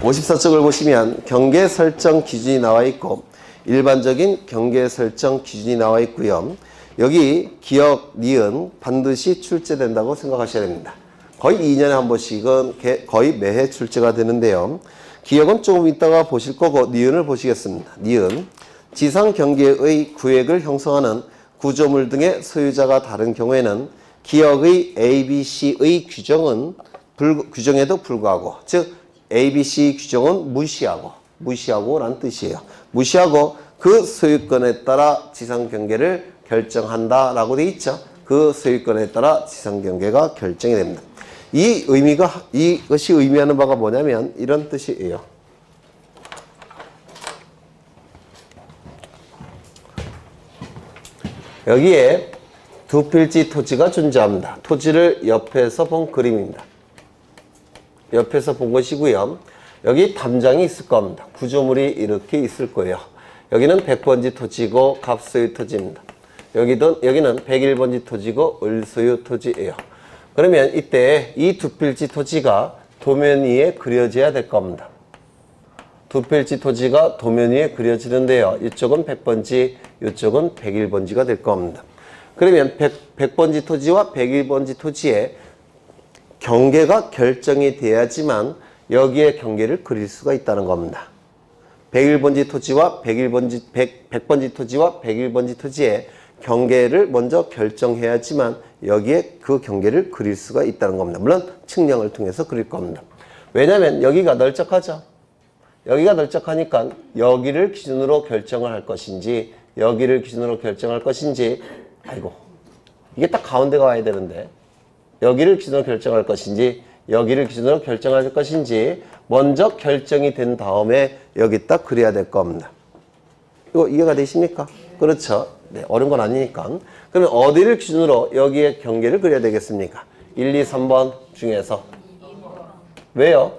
54쪽을 보시면 경계 설정 기준이 나와 있고 일반적인 경계 설정 기준이 나와 있고요. 여기 기억, 니은 반드시 출제된다고 생각하셔야 됩니다. 거의 2년에 한 번씩은 거의 매해 출제가 되는데요. 기억은 조금 이따가 보실 거고 니은을 보시겠습니다. 니은, 지상 경계의 구획을 형성하는 구조물 등의 소유자가 다른 경우에는 기억의 ABC의 규정에도 불구하고, 즉 ABC 규정은 무시하고라는 뜻이에요. 무시하고 그 소유권에 따라 지상 경계를 결정한다라고 돼 있죠. 그 소유권에 따라 지상 경계가 결정이 됩니다. 이것이 의미하는 바가 뭐냐면 이런 뜻이에요. 여기에 두 필지 토지가 존재합니다. 토지를 옆에서 본 그림입니다. 옆에서 본 것이고요. 여기 담장이 있을 겁니다. 구조물이 이렇게 있을 거예요. 여기는 100번지 토지고 갑소유 토지입니다. 여기는 101번지 토지고 을소유 토지예요. 그러면 이때 이 두 필지 토지가 도면 위에 그려져야 될 겁니다. 두 필지 토지가 도면 위에 그려지는데요. 이쪽은 100번지, 이쪽은 101번지가 될 겁니다. 그러면 100번지 토지와 101번지 토지의 경계가 결정이 돼야지만 여기에 경계를 그릴 수가 있다는 겁니다. 101번지 토지와 100번지 토지와 101번지 토지의 경계를 먼저 결정해야지만 여기에 그 경계를 그릴 수가 있다는 겁니다. 물론 측량을 통해서 그릴 겁니다. 왜냐하면 여기가 널쩍하죠. 여기가 널쩍하니까 여기를 기준으로 결정을 할 것인지 여기를 기준으로 결정할 것인지, 아이고 이게 딱 가운데가 와야 되는데 여기를 기준으로 결정할 것인지 여기를 기준으로 결정할 것인지 먼저 결정이 된 다음에 여기 딱 그려야 될 겁니다. 이거 이해가 되십니까? 그렇죠. 네, 어려운 건 아니니까. 그러면 어디를 기준으로 여기에 경계를 그려야 되겠습니까? 1, 2, 3번 중에서. 왜요?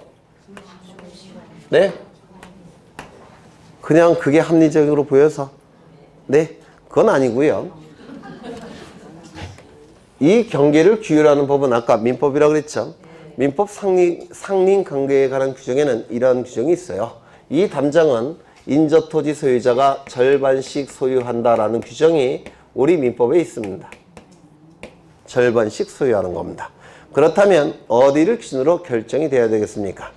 네? 그냥 그게 합리적으로 보여서? 네? 그건 아니고요. 이 경계를 규율하는 법은 아까 민법이라고 그랬죠. 민법 상린 관계에 관한 규정에는 이러한 규정이 있어요. 이 담장은 인접토지 소유자가 절반씩 소유한다라는 규정이 우리 민법에 있습니다. 절반씩 소유하는 겁니다. 그렇다면 어디를 기준으로 결정이 돼야 되겠습니까?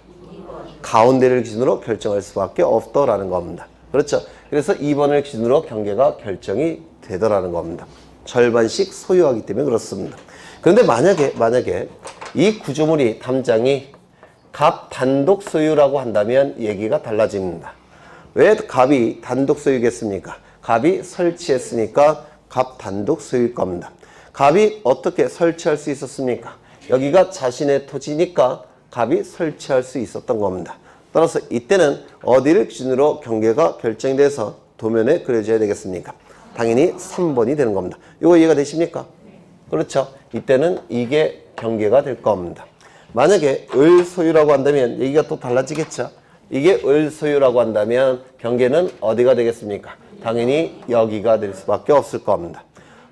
가운데를 기준으로 결정할 수밖에 없더라는 겁니다. 그렇죠? 그래서 2번을 기준으로 경계가 결정이 되더라는 겁니다. 절반씩 소유하기 때문에 그렇습니다. 그런데 만약에 이 구조물이 담장이 갑 단독 소유라고 한다면 얘기가 달라집니다. 왜 갑이 단독 소유겠습니까? 갑이 설치했으니까 갑 단독 소유일 겁니다. 갑이 어떻게 설치할 수 있었습니까? 여기가 자신의 토지니까 갑이 설치할 수 있었던 겁니다. 따라서 이때는 어디를 기준으로 경계가 결정이 돼서 도면에 그려져야 되겠습니까? 당연히 3번이 되는 겁니다. 이거 이해가 되십니까? 그렇죠. 이때는 이게 경계가 될 겁니다. 만약에 을 소유라고 한다면 얘기가 또 달라지겠죠. 이게 을 소유라고 한다면 경계는 어디가 되겠습니까? 당연히 여기가 될 수밖에 없을 겁니다.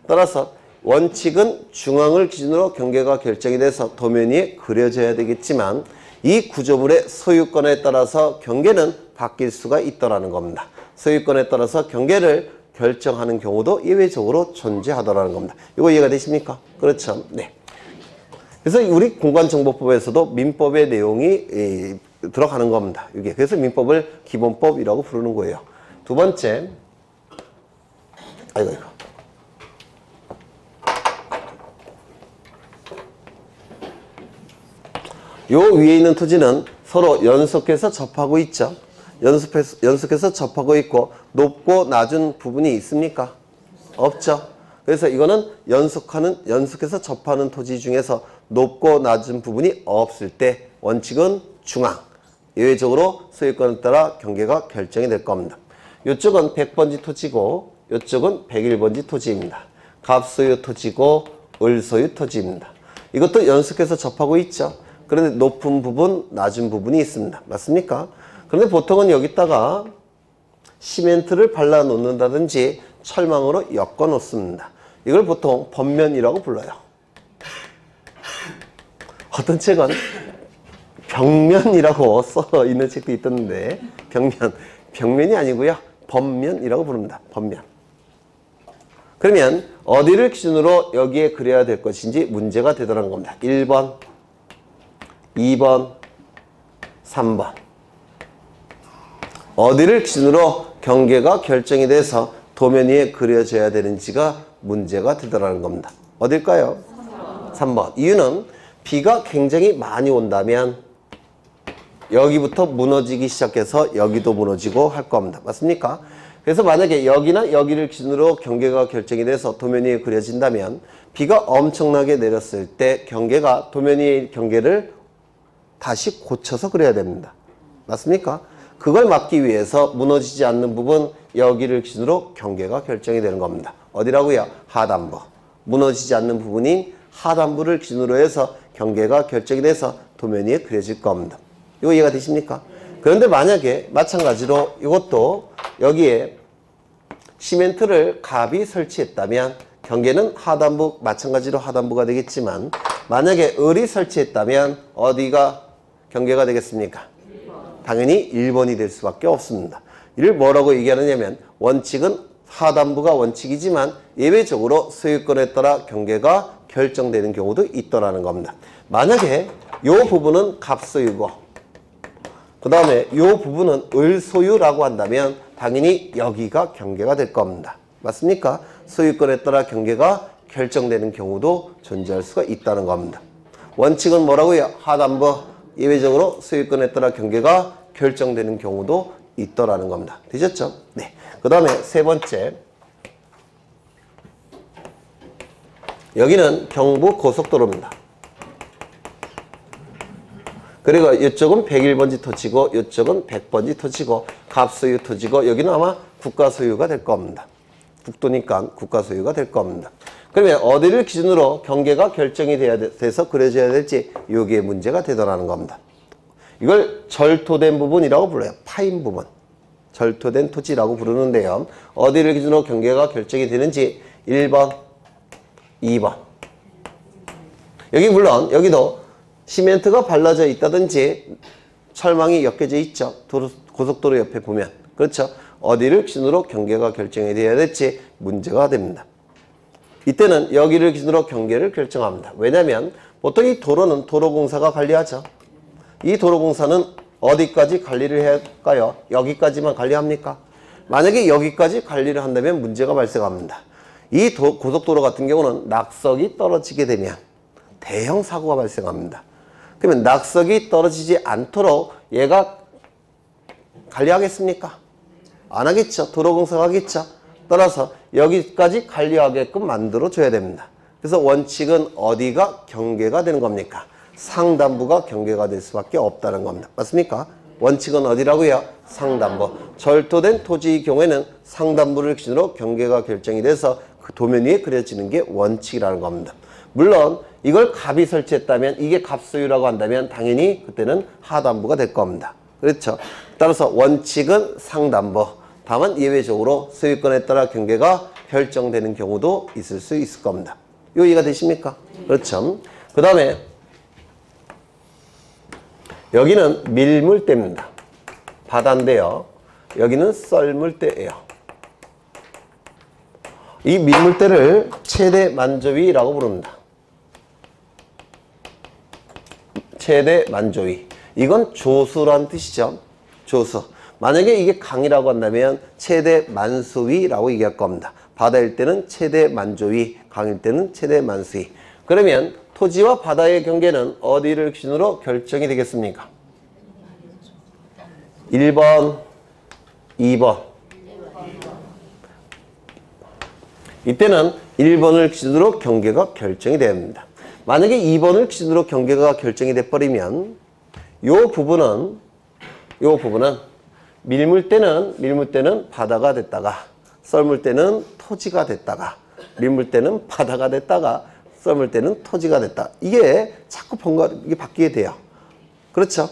따라서 원칙은 중앙을 기준으로 경계가 결정이 돼서 도면 위에 그려져야 되겠지만 이 구조물의 소유권에 따라서 경계는 바뀔 수가 있더라는 겁니다. 소유권에 따라서 경계를 결정하는 경우도 예외적으로 존재하더라는 겁니다. 이거 이해가 되십니까? 그렇죠. 네. 그래서 우리 공간정보법에서도 민법의 내용이 들어가는 겁니다. 이게 그래서 민법을 기본법이라고 부르는 거예요. 두 번째, 아이고. 요 위에 있는 토지는 서로 연속해서 접하고 있죠. 연속해서 접하고 있고 높고 낮은 부분이 있습니까? 없죠. 그래서 이거는 연속해서 접하는 토지 중에서 높고 낮은 부분이 없을 때 원칙은 중앙, 예외적으로 소유권에 따라 경계가 결정이 될 겁니다. 이쪽은 100번지 토지고 이쪽은 101번지 토지입니다. 갑소유 토지고 을소유 토지입니다. 이것도 연속해서 접하고 있죠. 그런데 높은 부분, 낮은 부분이 있습니다. 맞습니까? 그런데 보통은 여기다가 시멘트를 발라 놓는다든지 철망으로 엮어 놓습니다. 이걸 보통 번면이라고 불러요. 어떤 책은 벽면이라고 써 있는 책도 있던데 벽면이 아니고요. 범면이라고 부릅니다. 범면. 그러면 어디를 기준으로 여기에 그려야 될 것인지 문제가 되더라는 겁니다. 1번, 2번, 3번. 어디를 기준으로 경계가 결정이 돼서 도면 위에 그려져야 되는지가 문제가 되더라는 겁니다. 어딜까요? 3번. 이유는 비가 굉장히 많이 온다면 여기부터 무너지기 시작해서 여기도 무너지고 할 겁니다. 맞습니까? 그래서 만약에 여기나 여기를 기준으로 경계가 결정이 돼서 도면 위에 그려진다면 비가 엄청나게 내렸을 때 경계가 도면 위의 경계를 다시 고쳐서 그려야 됩니다. 맞습니까? 그걸 막기 위해서 무너지지 않는 부분 여기를 기준으로 경계가 결정이 되는 겁니다. 어디라고요? 하단부. 무너지지 않는 부분인 하단부를 기준으로 해서 경계가 결정이 돼서 도면 위에 그려질 겁니다. 이거 이해가 되십니까? 그런데 만약에 마찬가지로 이것도 여기에 시멘트를 갑이 설치했다면 경계는 하단부, 마찬가지로 하단부가 되겠지만 만약에 을이 설치했다면 어디가 경계가 되겠습니까? 당연히 1번이 될 수밖에 없습니다. 이를 뭐라고 얘기하느냐면 원칙은 하단부가 원칙이지만 예외적으로 소유권에 따라 경계가 결정되는 경우도 있더라는 겁니다. 만약에 이 부분은 갑소유고 그 다음에 이 부분은 을소유라고 한다면 당연히 여기가 경계가 될 겁니다. 맞습니까? 소유권에 따라 경계가 결정되는 경우도 존재할 수가 있다는 겁니다. 원칙은 뭐라고요? 하단부, 예외적으로 소유권에 따라 경계가 결정되는 경우도 있더라는 겁니다. 되셨죠? 네. 그 다음에 세 번째. 여기는 경부 고속도로입니다. 그리고 이쪽은 101번지 토지고 이쪽은 100번지 토지고 갑소유 토지고 여기는 아마 국가소유가 될 겁니다. 국도니까 국가소유가 될 겁니다. 그러면 어디를 기준으로 경계가 결정이 돼서 그려져야 될지 여기에 문제가 되더라는 겁니다. 이걸 절토된 부분이라고 불러요. 파인 부분. 절토된 토지라고 부르는데요. 어디를 기준으로 경계가 결정이 되는지 1번, 2번. 여기 물론 여기도 시멘트가 발라져 있다든지 철망이 엮여져 있죠. 고속도로 옆에 보면. 그렇죠. 어디를 기준으로 경계가 결정이 돼야 될지 문제가 됩니다. 이때는 여기를 기준으로 경계를 결정합니다. 왜냐하면 보통 이 도로는 도로공사가 관리하죠. 이 도로공사는 어디까지 관리를 할까요? 여기까지만 관리합니까? 만약에 여기까지 관리를 한다면 문제가 발생합니다. 이 고속도로 같은 경우는 낙석이 떨어지게 되면 대형 사고가 발생합니다. 그러면 낙석이 떨어지지 않도록 얘가 관리하겠습니까? 안 하겠죠. 도로공사가 하겠죠. 따라서 여기까지 관리하게끔 만들어줘야 됩니다. 그래서 원칙은 어디가 경계가 되는 겁니까? 상단부가 경계가 될 수밖에 없다는 겁니다. 맞습니까? 원칙은 어디라고요? 상단부. 절토된 토지의 경우에는 상단부를 기준으로 경계가 결정이 돼서 그 도면 위에 그려지는 게 원칙이라는 겁니다. 물론 이걸 갑이 설치했다면 이게 갑소유라고 한다면 당연히 그때는 하단부가 될 겁니다. 그렇죠? 따라서 원칙은 상단부. 다만 예외적으로 소유권에 따라 경계가 결정되는 경우도 있을 수 있을 겁니다. 이거 이해가 되십니까? 그렇죠? 그 다음에 여기는 밀물대입니다. 바다인데요. 여기는 썰물대예요. 이 밀물대를 최대 만조위라고 부릅니다. 최대 만조위. 이건 조수란 뜻이죠. 조수. 만약에 이게 강이라고 한다면 최대 만수위라고 얘기할 겁니다. 바다일 때는 최대 만조위, 강일 때는 최대 만수위. 그러면 토지와 바다의 경계는 어디를 기준으로 결정이 되겠습니까? 1번, 2번. 이때는 1번을 기준으로 경계가 결정이 됩니다. 만약에 2번을 기준으로 경계가 결정이 돼버리면 이 부분은 밀물대는 바다가 됐다가 썰물대는 토지가 됐다가 밀물대는 바다가 됐다가 썰물대는 토지가 됐다. 이게 자꾸 이게 바뀌게 돼요. 그렇죠?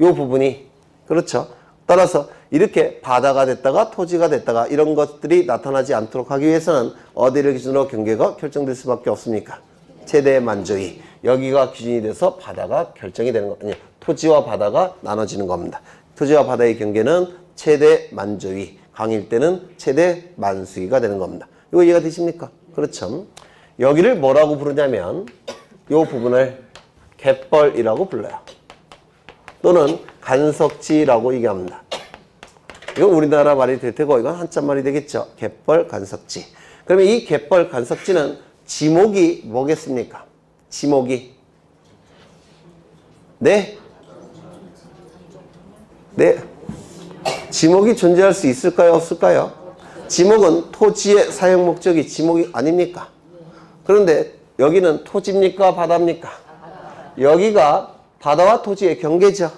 이 부분이 그렇죠? 따라서 이렇게 바다가 됐다가 토지가 됐다가 이런 것들이 나타나지 않도록 하기 위해서는 어디를 기준으로 경계가 결정될 수밖에 없습니까? 최대 만조위. 여기가 기준이 돼서 바다가 결정이 되는 거 아니에요. 토지와 바다가 나눠지는 겁니다. 토지와 바다의 경계는 최대 만조위, 강일 때는 최대 만수위가 되는 겁니다. 이거 이해가 되십니까? 그렇죠. 여기를 뭐라고 부르냐면 이 부분을 갯벌이라고 불러요. 또는 간석지라고 얘기합니다. 이건 우리나라 말이 될 테고 이건 한자 말이 되겠죠. 갯벌 간석지. 그러면 이 갯벌 간석지는 지목이 뭐겠습니까? 지목이 네? 네? 지목이 존재할 수 있을까요? 없을까요? 지목은 토지의 사용 목적이 지목이 아닙니까? 그런데 여기는 토지입니까? 바다입니까? 여기가 바다와 토지의 경계죠.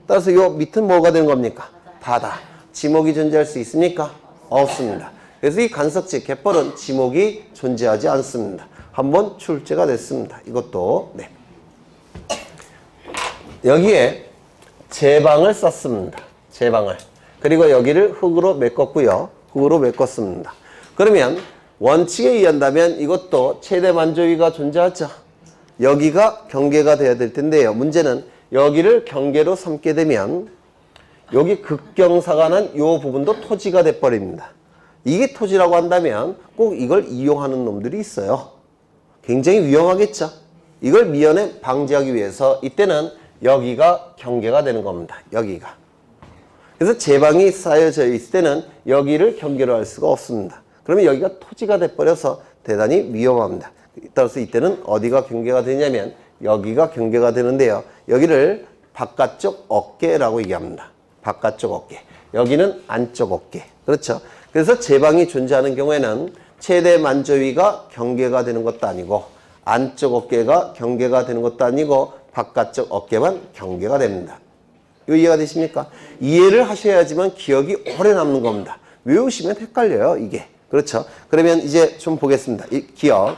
따라서 요 밑은 뭐가 되는 겁니까? 바다. 지목이 존재할 수 있습니까? 없습니다. 그래서 이 간석지 갯벌은 지목이 존재하지 않습니다. 한번 출제가 됐습니다. 이것도 네. 여기에 제방을 썼습니다. 제방을. 그리고 여기를 흙으로 메꿨고요. 흙으로 메꿨습니다. 그러면 원칙에 의한다면 이것도 최대 만조위가 존재하죠. 여기가 경계가 돼야 될 텐데요. 문제는 여기를 경계로 삼게 되면 여기 극경사가 난 이 부분도 토지가 돼버립니다. 이게 토지라고 한다면 꼭 이걸 이용하는 놈들이 있어요. 굉장히 위험하겠죠. 이걸 미연에 방지하기 위해서 이때는 여기가 경계가 되는 겁니다. 여기가. 그래서 제방이 쌓여져 있을 때는 여기를 경계로 할 수가 없습니다. 그러면 여기가 토지가 돼버려서 대단히 위험합니다. 따라서 이때는 어디가 경계가 되냐면 여기가 경계가 되는데요. 여기를 바깥쪽 어깨라고 얘기합니다. 바깥쪽 어깨. 여기는 안쪽 어깨. 그렇죠. 그래서 제방이 존재하는 경우에는 최대 만조위가 경계가 되는 것도 아니고 안쪽 어깨가 경계가 되는 것도 아니고 바깥쪽 어깨만 경계가 됩니다. 이거 이해가 되십니까? 이해를 하셔야지만 기억이 오래 남는 겁니다. 외우시면 헷갈려요, 이게. 그렇죠. 그러면 이제 좀 보겠습니다. 이 기억.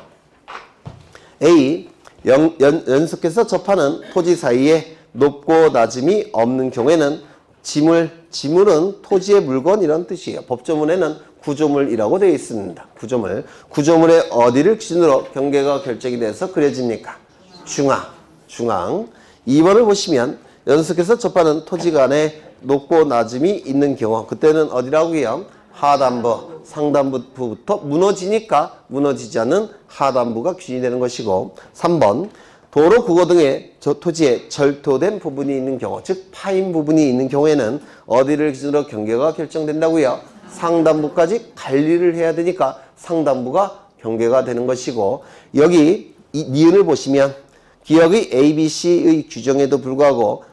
A. 연속해서 접하는 토지 사이에 높고 낮음이 없는 경우에는 지물은 토지의 물건이라는 뜻이에요. 법조문에는 구조물이라고 되어 있습니다. 구조물. 구조물의 어디를 기준으로 경계가 결정이 돼서 그려집니까? 중앙. 2번을 보시면 연속해서 접하는 토지 간에 높고 낮음이 있는 경우 그때는 어디라고요? 하단부, 상단부부터 무너지니까 무너지지 않는 하단부가 기준이 되는 것이고 3번 도로, 구고 등의 토지에 절토된 부분이 있는 경우 즉 파인 부분이 있는 경우에는 어디를 기준으로 경계가 결정된다고요? 상단부까지 관리를 해야 되니까 상단부가 경계가 되는 것이고 여기 이 니은을 보시면 기역의 ABC의 규정에도 불구하고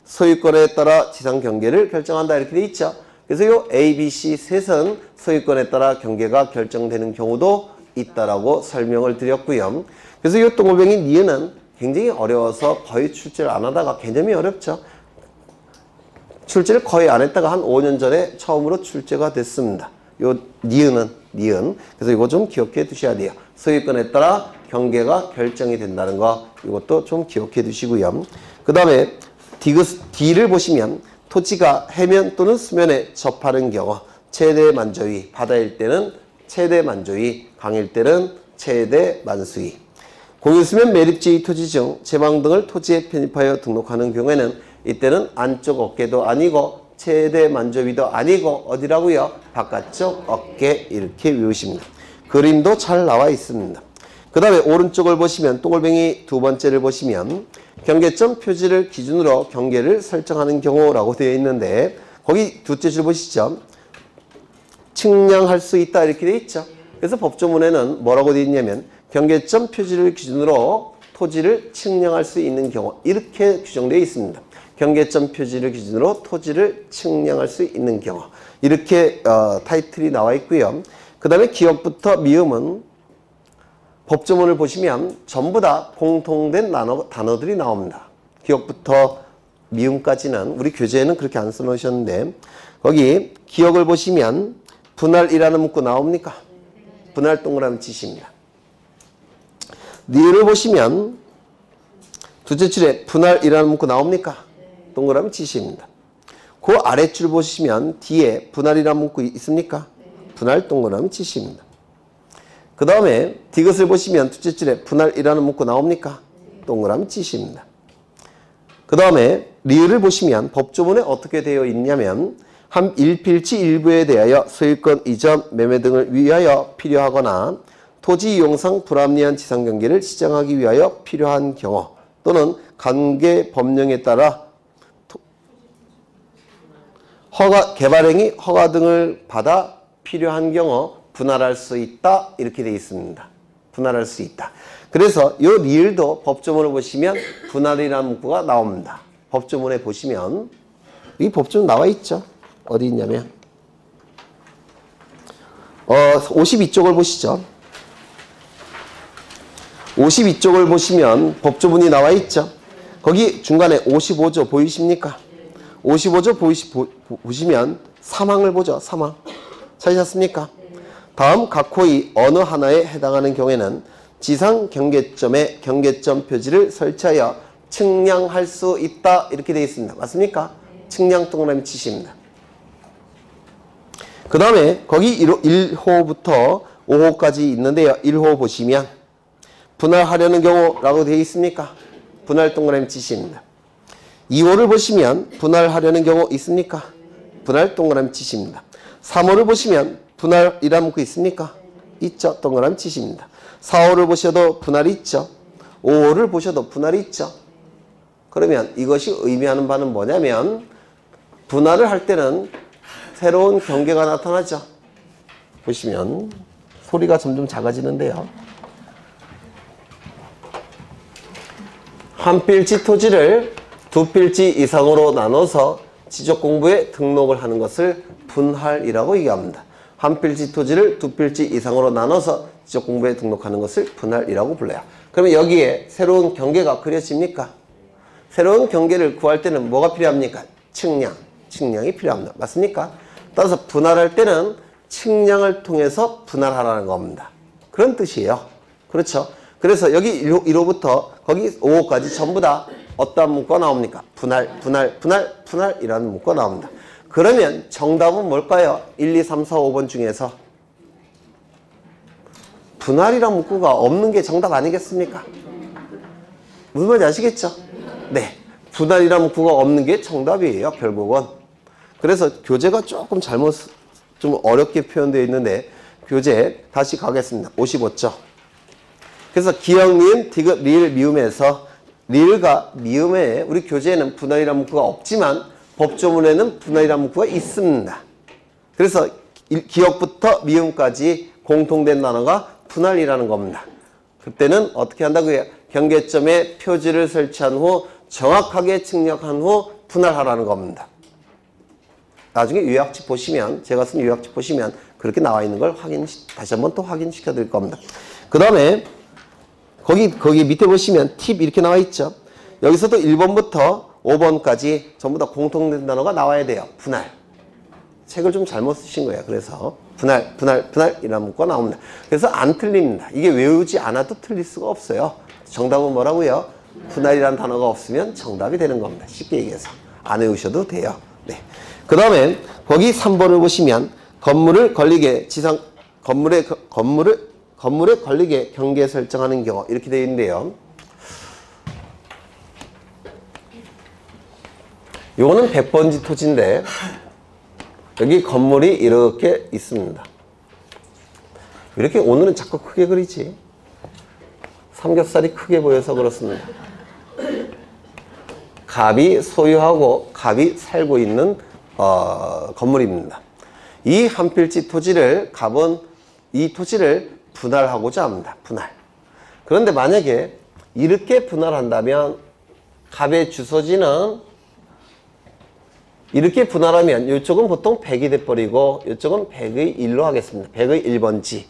소유권에 따라 지상 경계를 결정한다 이렇게 돼 있죠. 그래서 이 ABC 셋은 소유권에 따라 경계가 결정되는 경우도 있다라고 설명을 드렸고요. 그래서 이 동글뱅이 니은은 굉장히 어려워서 거의 출제를 안 하다가 개념이 어렵죠. 출제를 거의 안 했다가 한 5년 전에 처음으로 출제가 됐습니다. 요 니은. 그래서 이거 좀 기억해 두셔야 돼요. 소유권에 따라 경계가 결정이 된다는 거 이것도 좀 기억해 두시고요. 그 다음에 D를 보시면 토지가 해면 또는 수면에 접하는 경우 최대 만조위, 바다일 때는 최대 만조위, 강일 때는 최대 만수위. 공유수면 매립지의 토지 중 제방 등을 토지에 편입하여 등록하는 경우에는 이때는 안쪽 어깨도 아니고 최대 만조위도 아니고 어디라고요? 바깥쪽 어깨 이렇게 외우십니다. 그림도 잘 나와 있습니다. 그 다음에 오른쪽을 보시면 동글뱅이 두 번째를 보시면 경계점 표지를 기준으로 경계를 설정하는 경우라고 되어 있는데 거기 둘째 줄 보시죠. 측량할 수 있다 이렇게 되어 있죠. 그래서 법조문에는 뭐라고 되어 있냐면 경계점 표지를 기준으로 토지를 측량할 수 있는 경우 이렇게 규정되어 있습니다. 경계점 표지를 기준으로 토지를 측량할 수 있는 경우 이렇게 타이틀이 나와 있고요. 그 다음에 기역부터 미음은 법조문을 보시면 전부 다 공통된 단어들이 나옵니다. 기역부터 미음까지는 우리 교재에는 그렇게 안 써놓으셨는데 거기 기역을 보시면 분할이라는 문구 나옵니까? 분할 동그라미 치십니다. 니을 보시면 둘째 줄에 분할이라는 문구 나옵니까? 동그라미 치십니다. 그 아랫줄 보시면 뒤에 분할이라는 문구 있습니까? 분할 동그라미 치십니다. 그 다음에 디귿을 보시면 둘째 줄에 분할이라는 문구 나옵니까? 동그라미 치십니다. 그 다음에 리을을 보시면 법조문에 어떻게 되어 있냐면 한 일필지 일부에 대하여 소유권 이전, 매매 등을 위하여 필요하거나 토지 이용상 불합리한 지상경계를 시정하기 위하여 필요한 경우 또는 관계 법령에 따라 개발행위 허가 등을 받아 필요한 경우 분할할 수 있다. 이렇게 되어 있습니다. 분할할 수 있다. 그래서 이 리을도 법조문을 보시면 분할이라는 문구가 나옵니다. 법조문에 보시면 이 법조문 나와 있죠. 어디 있냐면 52쪽을 보시죠. 52쪽을 보시면 법조문이 나와 있죠. 거기 중간에 55조 보이십니까? 55조 보시면 사망을 보죠. 사망. 찾으셨습니까? 다음 각 호의 어느 하나에 해당하는 경우에는 지상 경계점에 경계점 표지를 설치하여 측량할 수 있다. 이렇게 되어 있습니다. 맞습니까? 측량 동그라미 치십니다. 그 다음에 거기 1호부터 5호까지 있는데요. 1호 보시면 분할하려는 경우라고 되어 있습니까? 분할 동그라미 치십니다. 2호를 보시면 분할하려는 경우 있습니까? 분할 동그라미 치십니다. 3호를 보시면 분할이라는 문구 있습니까? 있죠. 동그라미 치십니다. 4호를 보셔도 분할이 있죠. 5호를 보셔도 분할이 있죠. 그러면 이것이 의미하는 바는 뭐냐면 분할을 할 때는 새로운 경계가 나타나죠. 보시면 소리가 점점 작아지는데요. 한 필지 토지를 두 필지 이상으로 나눠서 지적공부에 등록을 하는 것을 분할이라고 얘기합니다. 한 필지 토지를 두 필지 이상으로 나눠서 지적공부에 등록하는 것을 분할이라고 불러요. 그러면 여기에 새로운 경계가 그려집니까? 새로운 경계를 구할 때는 뭐가 필요합니까? 측량. 측량이 필요합니다. 맞습니까? 따라서 분할할 때는 측량을 통해서 분할하라는 겁니다. 그런 뜻이에요. 그렇죠? 그래서 여기 1호부터 거기 5호까지 전부 다 어떤 문구가 나옵니까? 분할, 분할, 분할, 분할이라는 문구가 나옵니다. 그러면 정답은 뭘까요? 1, 2, 3, 4, 5번 중에서 분할이라는 문구가 없는 게 정답 아니겠습니까? 무슨 말인지 아시겠죠? 네. 분할이라는 문구가 없는 게 정답이에요. 결국은. 그래서 교재가 조금 좀 어렵게 표현되어 있는데 교재 다시 가겠습니다. 55쪽. 그래서 기역, 니은, 디귿, 리을, 미음에서 리을과 미음에 우리 교재에는 분할이라는 문구가 없지만 법조문에는 분할이라는 문구가 있습니다. 그래서 기역부터 미음까지 공통된 단어가 분할이라는 겁니다. 그때는 어떻게 한다고요? 경계점에 표지를 설치한 후 정확하게 측량한 후 분할하라는 겁니다. 나중에 요약집 보시면 제가 쓴 요약집 보시면 그렇게 나와 있는 걸 다시 한번 또 확인시켜 드릴 겁니다. 그 다음에 거기 밑에 보시면 팁 이렇게 나와 있죠. 여기서도 1번부터 5번까지 전부 다 공통된 단어가 나와야 돼요. 분할. 책을 좀 잘못 쓰신 거예요. 그래서 분할, 분할, 분할이라는 문구가 나옵니다. 그래서 안 틀립니다. 이게 외우지 않아도 틀릴 수가 없어요. 정답은 뭐라고요? 분할이라는 단어가 없으면 정답이 되는 겁니다. 쉽게 얘기해서. 안 외우셔도 돼요. 네. 그 다음에 거기 3번을 보시면 건물을 걸리게 건물에 걸리게 경계 설정하는 경우 이렇게 되어 있는데요. 요거는 100번지 토지인데 여기 건물이 이렇게 있습니다. 이렇게 오늘은 자꾸 크게 그리지? 삼겹살이 크게 보여서 그렇습니다. 갑이 소유하고 갑이 살고 있는 건물입니다. 이 한 필지 토지를 갑은 이 토지를 분할하고자 합니다. 분할. 그런데 만약에 이렇게 분할한다면 갑의 주소지는 이렇게 분할하면 이쪽은 보통 100이 돼버리고 이쪽은 100의 1로 하겠습니다. 100의 1번지.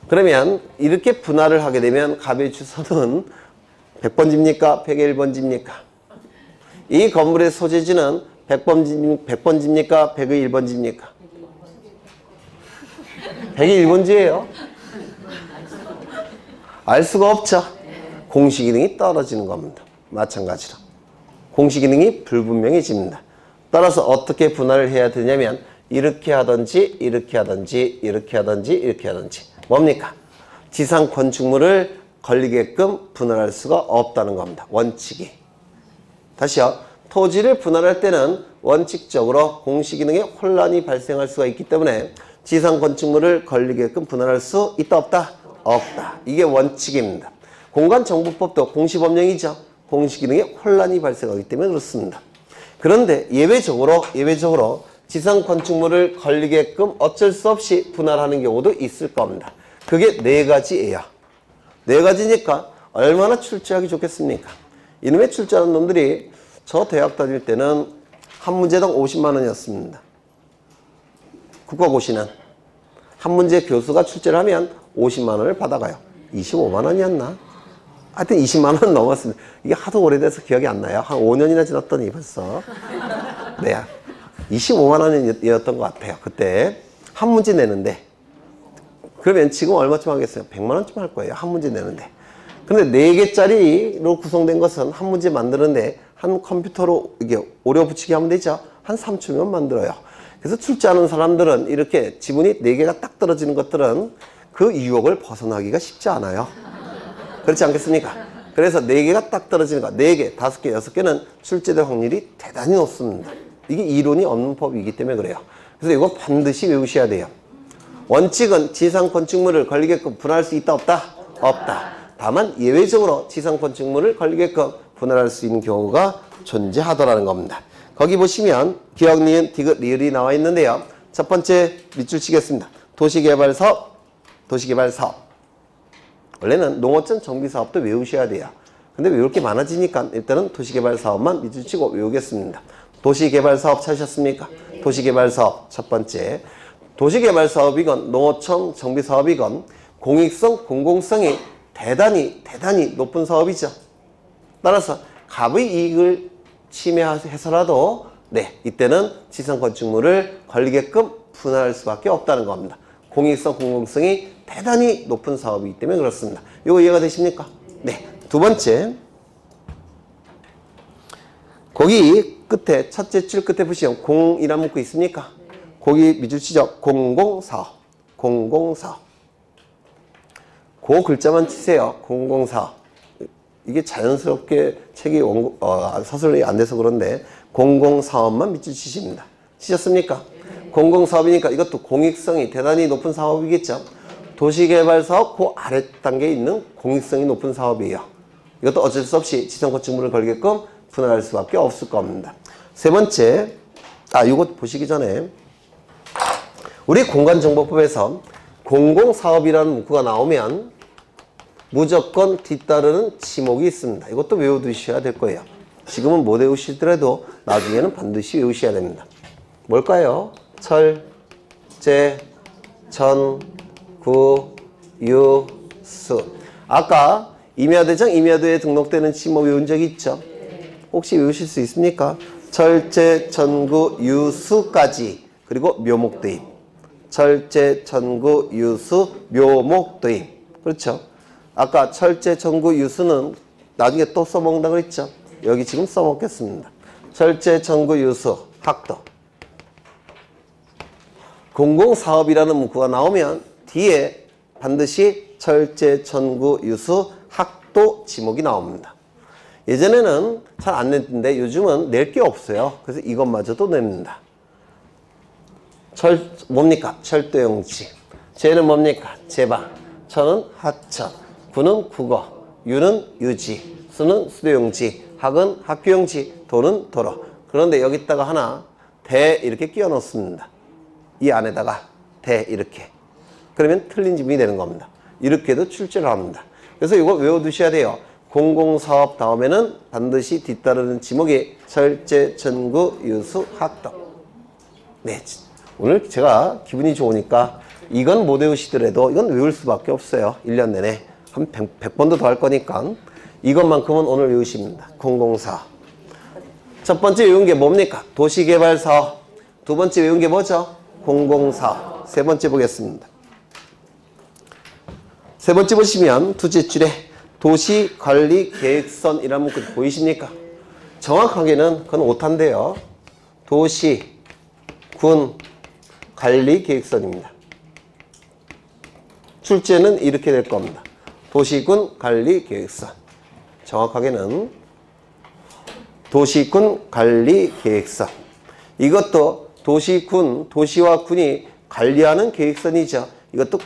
그러면 이렇게 분할을 하게 되면 갑의 주소는 100번지입니까? 100의 1번지입니까? 이 건물의 소재지는 100번지입니까? 100의 1번지입니까? 100의 1번지예요. 알 수가 없죠. 공시기능이 떨어지는 겁니다. 마찬가지로. 공시기능이 불분명해집니다. 따라서 어떻게 분할을 해야 되냐면 이렇게 하든지 이렇게 하든지 이렇게 하든지 이렇게 하든지 뭡니까? 지상 건축물을 걸리게끔 분할할 수가 없다는 겁니다. 원칙이. 다시요. 토지를 분할할 때는 원칙적으로 공시기능에 혼란이 발생할 수가 있기 때문에 지상 건축물을 걸리게끔 분할할 수 있다 없다? 없다. 이게 원칙입니다. 공간정보법도 공시법령이죠. 공시기능에 혼란이 발생하기 때문에 그렇습니다. 그런데 예외적으로 지상 건축물을 걸리게끔 어쩔 수 없이 분할하는 경우도 있을 겁니다. 그게 4가지예요. 4가지니까 얼마나 출제하기 좋겠습니까? 이놈의 출제하는 놈들이 저 대학 다닐 때는 한 문제당 50만 원이었습니다. 국가고시는 한 문제 교수가 출제를 하면 50만 원을 받아가요. 25만 원이었나? 하여튼 20만 원 넘었습니다. 이게 하도 오래돼서 기억이 안 나요. 한 5년이나 지났더니 벌써. 네, 25만 원이었던 것 같아요. 그때 한 문제 내는데. 그러면 지금 얼마쯤 하겠어요? 100만 원쯤 할 거예요. 한 문제 내는데. 근데 4개짜리로 구성된 것은 한 문제 만드는데 한 컴퓨터로 이게 오려 붙이기 하면 되죠. 한 3초면 만들어요. 그래서 출제하는 사람들은 이렇게 지문이 4개가 딱 떨어지는 것들은 그 유혹을 벗어나기가 쉽지 않아요. 그렇지 않겠습니까? 그래서 4개가 딱 떨어지는 거, 4개, 5개, 6개는 출제될 확률이 대단히 높습니다. 이게 이론이 없는 법이기 때문에 그래요. 그래서 이거 반드시 외우셔야 돼요. 원칙은 지상 건축물을 걸리게끔 분할할 수 있다 없다? 없다. 다만 예외적으로 지상 건축물을 걸리게끔 분할할 수 있는 경우가 존재하더라는 겁니다. 거기 보시면 기억, 니은, 디귿, 리을이 나와 있는데요. 첫 번째 밑줄 치겠습니다. 도시개발사업. 원래는 농어촌 정비사업도 외우셔야 돼요. 근데 외울 게 많아지니까 일단은 도시개발사업만 밑줄 치고 외우겠습니다. 도시개발사업 찾으셨습니까? 도시개발사업 첫 번째. 도시개발사업이건 농어촌 정비사업이건 공익성, 공공성이 대단히 높은 사업이죠. 따라서 갑의 이익을 침해해서라도 이때는 지상 건축물을 걸리게끔 분할할 수밖에 없다는 겁니다. 공익성, 공공성이 대단히 높은 사업이기 때문에 그렇습니다. 이거 이해가 되십니까? 네. 두 번째. 거기 끝에 첫째 줄 끝에 보시면 공이라는 문구 있습니까? 거기 밑줄 치죠. 공공사업. 그 글자만 치세요. 공공사업. 이게 자연스럽게 책이 서술이 안 돼서 그런데 공공사업만 밑줄 치십니다. 치셨습니까? 공공사업이니까 이것도 공익성이 대단히 높은 사업이겠죠. 도시개발사업 그 아래 단계에 있는 공익성이 높은 사업이에요. 이것도 어쩔 수 없이 지상 건축물을 걸게끔 분할할 수밖에 없을 겁니다. 세 번째, 이거 보시기 전에 우리 공간정보법에서 공공사업이라는 문구가 나오면 무조건 뒤따르는 지목이 있습니다. 이것도 외워두셔야 될 거예요. 지금은 못 외우시더라도 나중에는 반드시 외우셔야 됩니다. 뭘까요? 철, 제, 전, 구, 유, 수. 아까 임야대장, 임야도에 등록되는 지목 외운 적 있죠? 혹시 외우실 수 있습니까? 철제, 전구, 유수까지. 그리고 묘목도입. 철제, 전구, 유수, 묘목도입. 그렇죠? 아까 철제, 전구, 유수는 나중에 또 써먹는다 그랬죠? 여기 지금 써먹겠습니다. 철제, 전구, 유수, 학도. 공공사업이라는 문구가 나오면 뒤에 반드시 철제, 전구, 유수, 학도 지목이 나옵니다. 예전에는 잘 안 냈는데 요즘은 낼 게 없어요. 그래서 이것마저도 냅니다. 뭡니까? 철도용지. 제는 뭡니까? 제방. 천은 하천. 구는 국어. 유는 유지. 수는 수도용지. 학은 학교용지. 도는 도로. 그런데 여기다가 하나 대 이렇게 끼워 넣습니다. 이 안에다가 대 이렇게. 그러면 틀린 지문이 되는 겁니다. 이렇게도 출제를 합니다. 그래서 이거 외워두셔야 돼요. 공공사업 다음에는 반드시 뒤따르는 지목이 철제, 전구, 유수, 학도. 네, 오늘 제가 기분이 좋으니까 이건 못 외우시더라도 이건 외울 수밖에 없어요. 1년 내내. 한 100번도 더 할 거니까 이것만큼은 오늘 외우십니다. 공공사업. 첫 번째 외운 게 뭡니까? 도시개발사업. 두 번째 외운 게 뭐죠? 공공사업. 세 번째 보겠습니다. 세 번째 보시면 두째 줄에 도시관리계획선이라는 문구 보이십니까? 정확하게는 그건 오타인데요. 도시군관리계획선입니다. 출제는 이렇게 될 겁니다. 도시군관리계획선. 정확하게는 도시군 관리 계획선. 이것도 도시와 군이 관리하는 계획선이죠. 이것도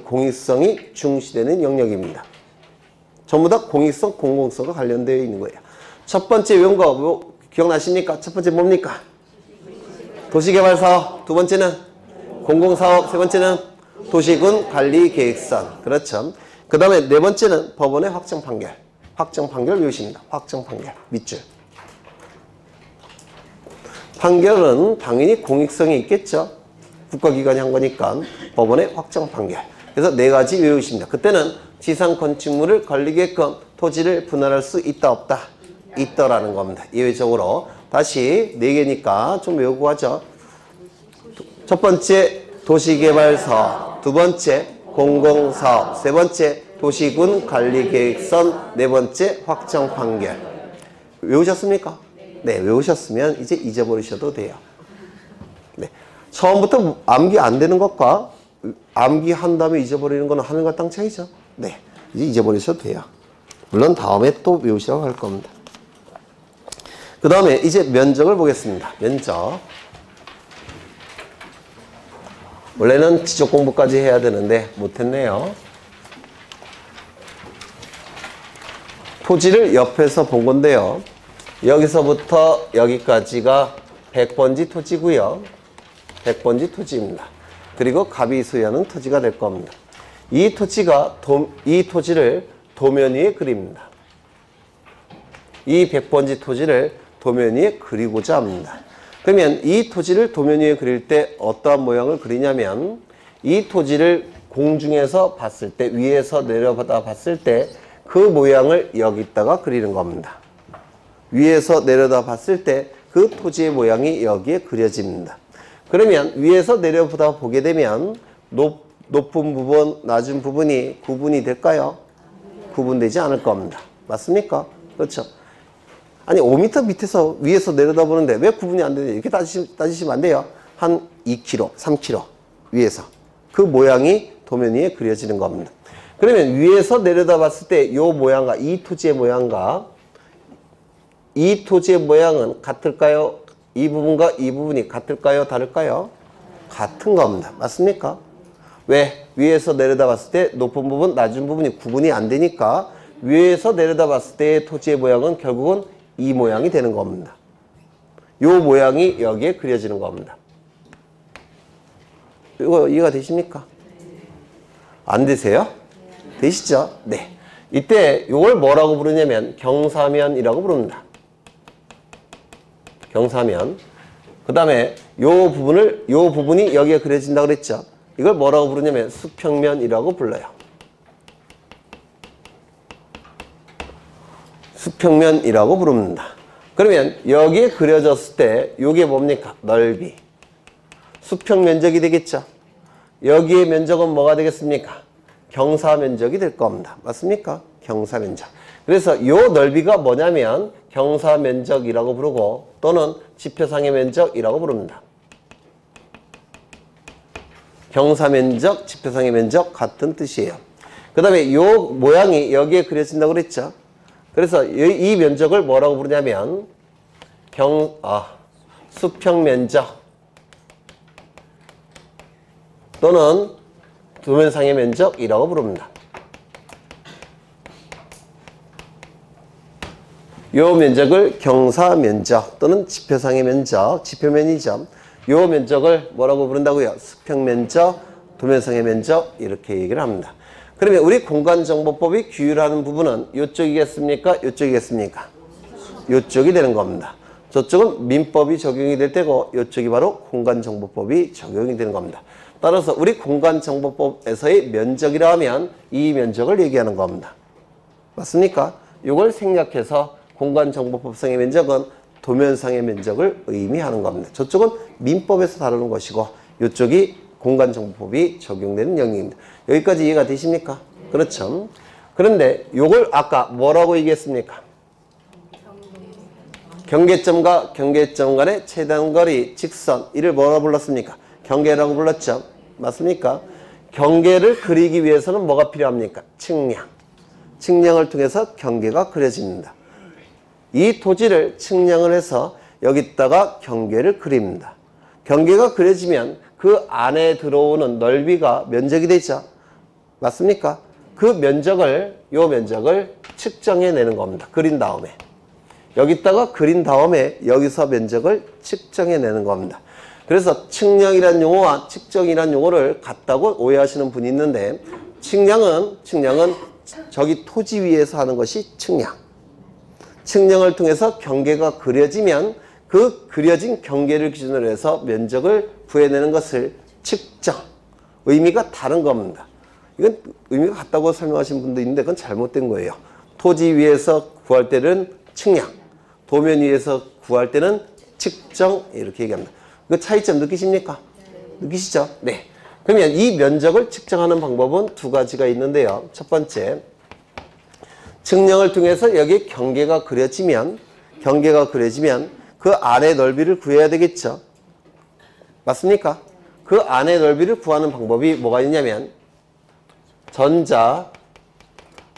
공익성이 중시되는 영역입니다. 전부 다 공익성, 공공성과 관련되어 있는 거예요. 첫 번째 외운 거 뭐 기억나십니까? 첫 번째 뭡니까? 도시개발사업. 두 번째는 공공사업. 세 번째는 도시군 관리계획선. 그렇죠. 그 다음에 네 번째는 법원의 확정 판결. 확정 판결 외우십니다. 확정 판결. 밑줄. 판결은 당연히 공익성이 있겠죠. 국가기관이 한 거니까 법원의 확정 판결. 그래서 네 가지 외우십니다. 그때는 지상 건축물을 걸리게끔 토지를 분할할 수 있다 없다? 있더라는 겁니다. 예외적으로. 다시 네 개니까 좀 외우고 하죠. 첫 번째 도시개발사업, 두 번째 공공사업, 세 번째 도시군 관리계획선, 네 번째 확정 판결. 외우셨습니까? 네, 외우셨으면 이제 잊어버리셔도 돼요. 네. 처음부터 암기 안 되는 것과 암기한 다음에 잊어버리는 거는 하늘과 땅 차이죠. 네, 이제 잊어버리셔도 돼요. 물론 다음에 또 외우시라고 할 겁니다. 그 다음에 이제 면적을 보겠습니다. 면적. 원래는 지적 공부까지 해야 되는데 못했네요. 토지를 옆에서 본 건데요. 여기서부터 여기까지가 100번지 토지고요. 100번지 토지입니다. 그리고 갑이 소유하는 토지가 될 겁니다. 이 토지를 도면 위에 그립니다. 이 100번지 토지를 도면 위에 그리고자 합니다. 그러면 이 토지를 도면 위에 그릴 때 어떠한 모양을 그리냐면 이 토지를 공중에서 봤을 때, 위에서 내려다 봤을 때 그 모양을 여기다가 그리는 겁니다. 위에서 내려다 봤을 때 그 토지의 모양이 여기에 그려집니다. 그러면 위에서 내려보다 보게 되면 높은 부분, 낮은 부분이 구분이 될까요? 구분되지 않을 겁니다. 맞습니까? 그렇죠. 아니 5m 밑에서 위에서 내려다보는데 왜 구분이 안 되냐 이렇게 따지시면 안 돼요. 한 2km, 3km 위에서 그 모양이 도면 위에 그려지는 겁니다. 그러면 위에서 내려다봤을 때 이 모양과 이 토지의 모양과 이 토지의 모양은 같을까요? 이 부분과 이 부분이 같을까요? 다를까요? 같은 겁니다. 맞습니까? 왜? 위에서 내려다봤을 때 높은 부분, 낮은 부분이 구분이 안 되니까 위에서 내려다봤을 때 토지의 모양은 결국은 이 모양이 되는 겁니다. 이 모양이 여기에 그려지는 겁니다. 이거 이해가 되십니까? 안 되세요? 되시죠? 네. 이때 이걸 뭐라고 부르냐면 경사면이라고 부릅니다. 경사면. 그 다음에 요 부분이 여기에 그려진다고 그랬죠? 이걸 뭐라고 부르냐면 수평면이라고 불러요. 수평면이라고 부릅니다. 그러면 여기에 그려졌을 때 이게 뭡니까? 넓이. 수평 면적이 되겠죠? 여기의 면적은 뭐가 되겠습니까? 경사 면적이 될 겁니다. 맞습니까? 경사 면적. 그래서 이 넓이가 뭐냐면 경사 면적이라고 부르고 또는 지표상의 면적이라고 부릅니다. 경사 면적, 지표상의 면적 같은 뜻이에요. 그 다음에 이 모양이 여기에 그려진다고 그랬죠? 그래서 이 면적을 뭐라고 부르냐면 수평 면적 또는 도면상의 면적이라고 부릅니다. 이 면적을 경사 면적 또는 지표상의 면적, 지표면이죠. 이 면적을 뭐라고 부른다고요? 수평 면적, 도면상의 면적 이렇게 얘기를 합니다. 그러면 우리 공간정보법이 규율하는 부분은 이쪽이겠습니까? 이쪽이겠습니까? 이쪽이 되는 겁니다. 저쪽은 민법이 적용이 될 때고 이쪽이 바로 공간정보법이 적용이 되는 겁니다. 따라서 우리 공간정보법에서의 면적이라 하면 이 면적을 얘기하는 겁니다. 맞습니까? 이걸 생략해서 공간정보법상의 면적은 도면상의 면적을 의미하는 겁니다. 저쪽은 민법에서 다루는 것이고 이쪽이 공간정보법이 적용되는 영역입니다. 여기까지 이해가 되십니까? 그렇죠. 그런데 이걸 아까 뭐라고 얘기했습니까? 경계점과 경계점 간의 최단거리 직선 이를 뭐라고 불렀습니까? 경계라고 불렀죠. 맞습니까? 경계를 그리기 위해서는 뭐가 필요합니까? 측량. 측량을 통해서 경계가 그려집니다. 이 토지를 측량을 해서 여기다가 경계를 그립니다. 경계가 그려지면 그 안에 들어오는 넓이가 면적이 되죠. 맞습니까? 그 면적을, 요 면적을 측정해내는 겁니다. 그린 다음에. 여기다가 그린 다음에 여기서 면적을 측정해내는 겁니다. 그래서 측량이란 용어와 측정이란 용어를 같다고 오해하시는 분이 있는데, 측량은 저기 토지 위에서 하는 것이 측량. 측량을 통해서 경계가 그려지면 그 그려진 경계를 기준으로 해서 면적을 구해내는 것을 측정. 의미가 다른 겁니다. 이건 의미가 같다고 설명하신 분도 있는데 그건 잘못된 거예요. 토지 위에서 구할 때는 측량, 도면 위에서 구할 때는 측정, 이렇게 얘기합니다. 그 차이점 느끼십니까? 느끼시죠? 네. 그러면 이 면적을 측정하는 방법은 두 가지가 있는데요. 첫 번째, 측량을 통해서 여기 경계가 그려지면 그 안의 넓이를 구해야 되겠죠. 맞습니까? 그 안의 넓이를 구하는 방법이 뭐가 있냐면 전자,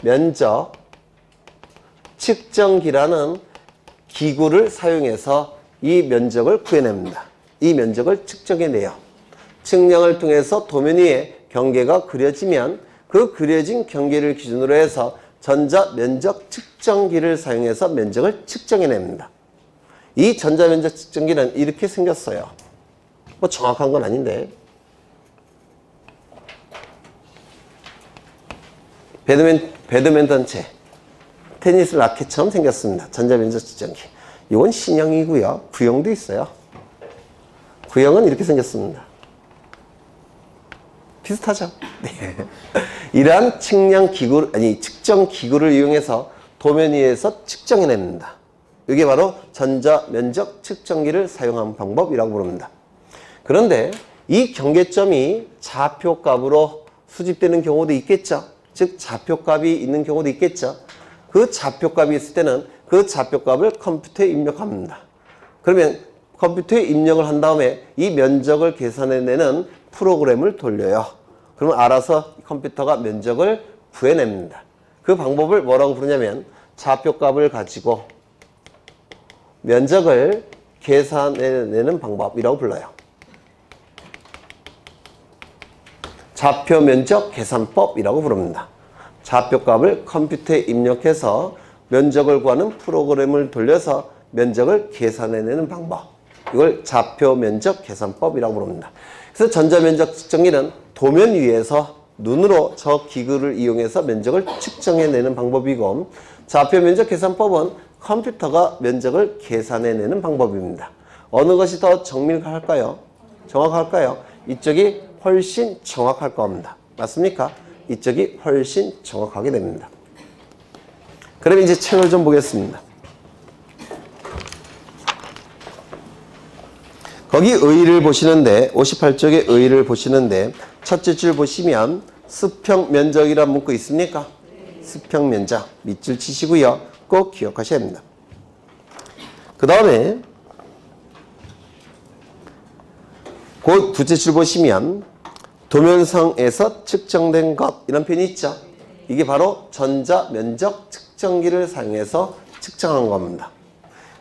면적, 측정기라는 기구를 사용해서 이 면적을 구해냅니다. 이 면적을 측정해내요. 측량을 통해서 도면 위에 경계가 그려지면 그 그려진 경계를 기준으로 해서 전자 면적 측정기를 사용해서 면적을 측정해냅니다. 이 전자 면적 측정기는 이렇게 생겼어요. 뭐 정확한 건 아닌데. 배드민턴 채, 테니스 라켓처럼 생겼습니다. 전자 면적 측정기. 이건 신형이고요. 구형도 있어요. 구형은 이렇게 생겼습니다. 비슷하죠? 네. 이러한 측정 기구를 이용해서 도면 위에서 측정해냅니다. 이게 바로 전자 면적 측정기를 사용한 방법이라고 부릅니다. 그런데 이 경계점이 좌표값으로 수집되는 경우도 있겠죠. 즉 좌표값이 있는 경우도 있겠죠. 그 좌표값이 있을 때는 그 좌표값을 컴퓨터에 입력합니다. 그러면 컴퓨터에 입력을 한 다음에 이 면적을 계산해내는 프로그램을 돌려요. 그러면 알아서 컴퓨터가 면적을 구해냅니다. 그 방법을 뭐라고 부르냐면 좌표값을 가지고 면적을 계산해내는 방법이라고 불러요. 좌표 면적 계산법이라고 부릅니다. 좌표값을 컴퓨터에 입력해서 면적을 구하는 프로그램을 돌려서 면적을 계산해내는 방법. 이걸 좌표 면적 계산법이라고 부릅니다. 그래서 전자면적 측정기는 도면 위에서 눈으로 저 기구를 이용해서 면적을 측정해내는 방법이고, 좌표 면적 계산법은 컴퓨터가 면적을 계산해내는 방법입니다. 어느 것이 더 정밀할까요? 정확할까요? 이쪽이 훨씬 정확할 겁니다. 맞습니까? 이쪽이 훨씬 정확하게 됩니다. 그럼 이제 책을 좀 보겠습니다. 거기 의의를 보시는데 58쪽에 의의를 보시는데 첫째 줄 보시면 수평 면적이라는 문구 있습니까? 수평 면적 밑줄 치시고요. 꼭 기억하셔야 합니다. 그 다음에 그 둘째 줄 보시면 도면상에서 측정된 것 이런 표현이 있죠. 이게 바로 전자 면적 측정기를 사용해서 측정한 겁니다.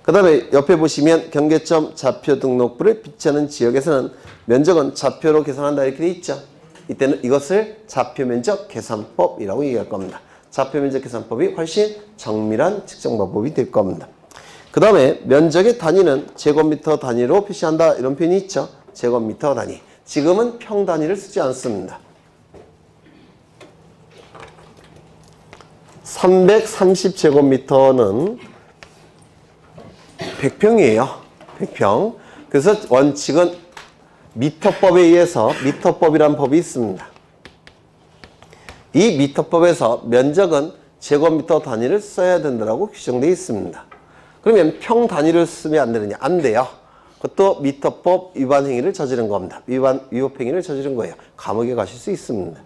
그 다음에 옆에 보시면 경계점 좌표 등록부를 비치하는 지역에서는 면적은 좌표로 계산한다 이렇게 돼 있죠. 이때는 이것을 좌표 면적 계산법이라고 얘기할 겁니다. 좌표 면적 계산법이 훨씬 정밀한 측정 방법이 될 겁니다. 그 다음에 면적의 단위는 제곱미터 단위로 표시한다 이런 표현이 있죠. 제곱미터 단위. 지금은 평 단위를 쓰지 않습니다. 330제곱미터는 100평이에요. 100평. 그래서 원칙은 미터법에 의해서 미터법이라는 법이 있습니다. 이 미터법에서 면적은 제곱미터 단위를 써야 된다고 규정되어 있습니다. 그러면 평 단위를 쓰면 안 되느냐? 안 돼요. 그것도 미터법 위반 행위를 저지른 겁니다. 위법 행위를 저지른 거예요. 감옥에 가실 수 있습니다.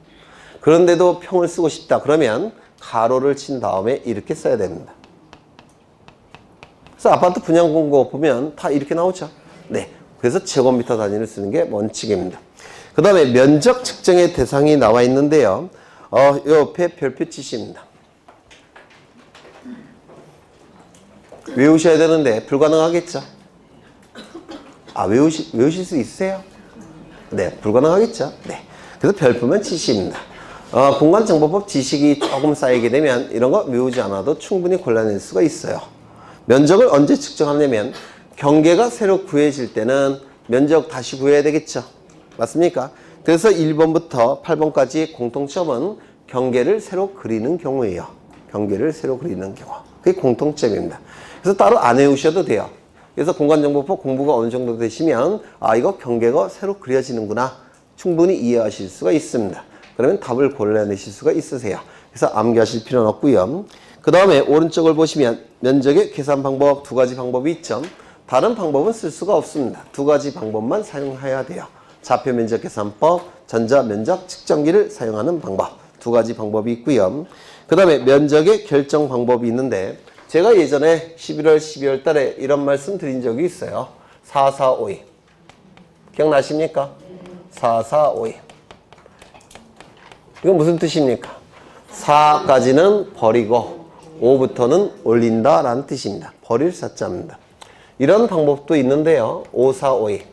그런데도 평을 쓰고 싶다. 그러면 가로를 친 다음에 이렇게 써야 됩니다. 그래서 아파트 분양 공고 보면 다 이렇게 나오죠. 네. 그래서 제곱미터 단위를 쓰는 게 원칙입니다. 그 다음에 면적 측정의 대상이 나와 있는데요. 요 옆에 별표 치십니다. 외우셔야 되는데 불가능하겠죠? 외우실 수 있으세요? 네, 불가능하겠죠? 네. 그래서 별표면 70입니다. 공간정보법 지식이 조금 쌓이게 되면 이런 거 외우지 않아도 충분히 골라낼 수가 있어요. 면적을 언제 측정하냐면 경계가 새로 구해질 때는 면적 다시 구해야 되겠죠? 맞습니까? 그래서 1번부터 8번까지 공통점은 경계를 새로 그리는 경우예요. 경계를 새로 그리는 경우. 그게 공통점입니다. 그래서 따로 안 외우셔도 돼요. 그래서 공간정보법 공부가 어느 정도 되시면 이거 경계가 새로 그려지는구나 충분히 이해하실 수가 있습니다. 그러면 답을 골라내실 수가 있으세요. 그래서 암기하실 필요는 없고요. 그 다음에 오른쪽을 보시면 면적의 계산 방법 두 가지 방법이 있죠. 다른 방법은 쓸 수가 없습니다. 두 가지 방법만 사용해야 돼요. 좌표 면적 계산법, 전자 면적 측정기를 사용하는 방법 두 가지 방법이 있고요. 그 다음에 면적의 결정 방법이 있는데 제가 예전에 11월, 12월 달에 이런 말씀 드린 적이 있어요. 4452 기억나십니까? 4452 이건 무슨 뜻입니까? 4까지는 버리고 5부터는 올린다 라는 뜻입니다. 버릴 사자입니다. 이런 방법도 있는데요. 5452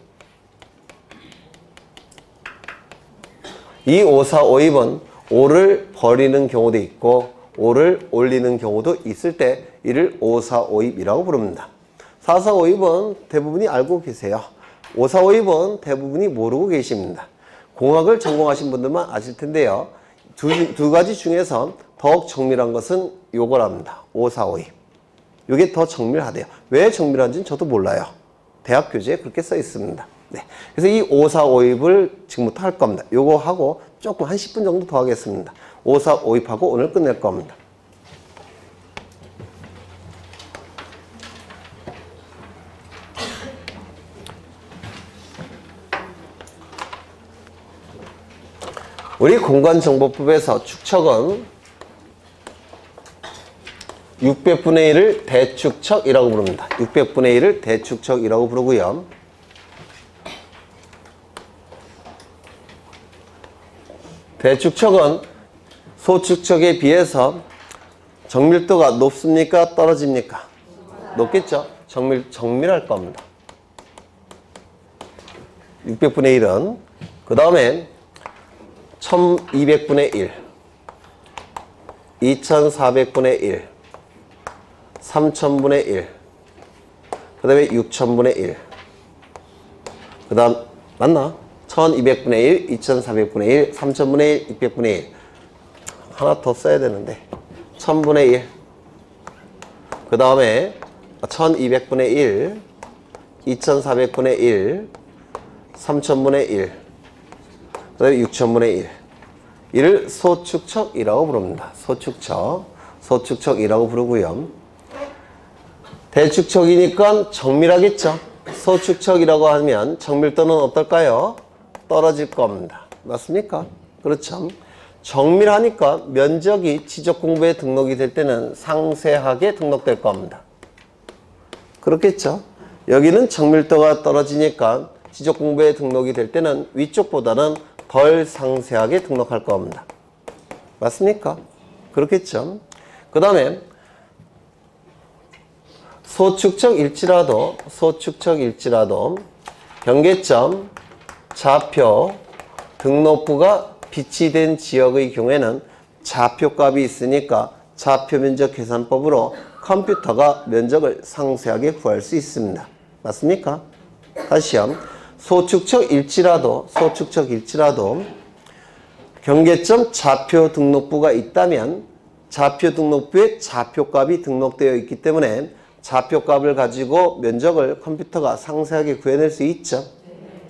이 5452은 5를 버리는 경우도 있고 5를 올리는 경우도 있을 때 이를 5452이라고 부릅니다. 4452은 대부분이 알고 계세요. 5452은 대부분이 모르고 계십니다. 공학을 전공하신 분들만 아실 텐데요. 두 가지 중에서 더욱 정밀한 것은 요거랍니다. 5452. 이게 더 정밀하대요. 왜 정밀한지는 저도 몰라요. 대학 교재에 그렇게 써 있습니다. 네. 그래서 이 5452을 지금부터 할 겁니다. 요거 하고 조금 한 10분 정도 더 하겠습니다. 5452하고 오늘 끝낼 겁니다. 우리 공간정보법에서 축척은 600분의 1을 대축척이라고 부릅니다. 600분의 1을 대축척이라고 부르고요. 대축척은 소축척에 비해서 정밀도가 높습니까? 떨어집니까? 높겠죠? 정밀할 겁니다. 600분의 1은 그 다음에 1200분의 1 2400분의 1 3000분의 1 그 다음에 6000분의 1 그 다음 맞나? 1200분의 1 2400분의 1 3000분의 1 600분의 1 하나 더 써야 되는데 1000분의 1 그 다음에 1200분의 1 2400분의 1 3000분의 1 그 다음에 6000분의 1 이를 소축척이라고 부릅니다. 소축척이라고 부르고요. 대축척이니까 정밀하겠죠. 소축척이라고 하면 정밀도는 어떨까요? 떨어질 겁니다. 맞습니까? 그렇죠. 정밀하니까 면적이 지적공부에 등록이 될 때는 상세하게 등록될 겁니다. 그렇겠죠. 여기는 정밀도가 떨어지니까 지적공부에 등록이 될 때는 위쪽보다는 덜 상세하게 등록할 겁니다. 맞습니까? 그렇겠죠. 그 다음에 소축척일지라도 경계점, 좌표, 등록부가 비치된 지역의 경우에는 좌표값이 있으니까 좌표 면적 계산법으로 컴퓨터가 면적을 상세하게 구할 수 있습니다. 맞습니까? 다시요. 소축척일지라도 경계점 좌표 등록부가 있다면 좌표 등록부에 좌표값이 등록되어 있기 때문에 좌표값을 가지고 면적을 컴퓨터가 상세하게 구해낼 수 있죠.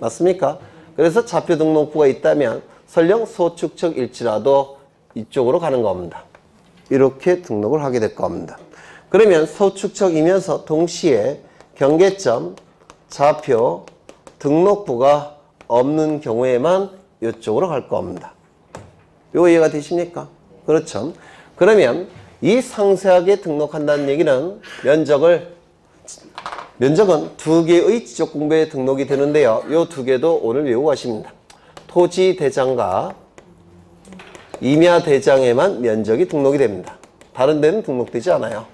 맞습니까? 그래서 좌표 등록부가 있다면 설령 소축척일지라도 이쪽으로 가는 겁니다. 이렇게 등록을 하게 될 겁니다. 그러면 소축척이면서 동시에 경계점, 좌표, 등록부가 없는 경우에만 이쪽으로 갈 겁니다. 이거 이해가 되십니까? 그렇죠. 그러면 이 상세하게 등록한다는 얘기는 면적은 두 개의 지적공부에 등록이 되는데요. 이 두 개도 오늘 외우고 가십니다. 토지대장과 임야대장에만 면적이 등록이 됩니다. 다른 데는 등록되지 않아요.